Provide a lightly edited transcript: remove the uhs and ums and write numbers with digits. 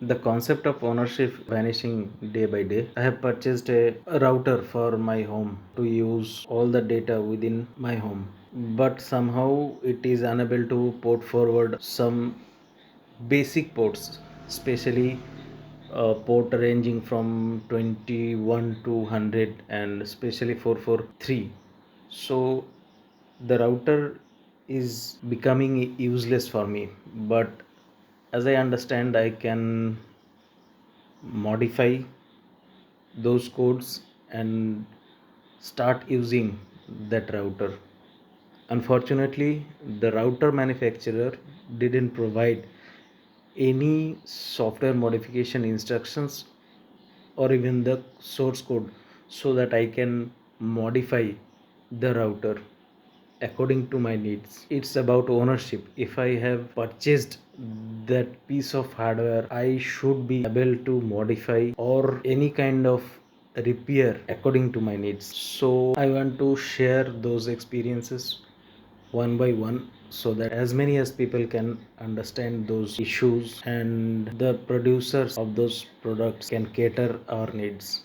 The concept of ownership vanishing day by day. I have purchased a router for my home to use all the data within my home, but somehow it is unable to port forward some basic ports, especially port ranging from 21 to 100 and especially 443. So the router is becoming useless for me, but as I understand, I can modify those codes and start using that router. Unfortunately, the router manufacturer didn't provide any software modification instructions or even the source code so that I can modify the router according to my needs. It's about ownership. If I have purchased that piece of hardware, I should be able to modify or any kind of repair according to my needs. So I want to share those experiences one by one so that as many as people can understand those issues and the producers of those products can cater our needs.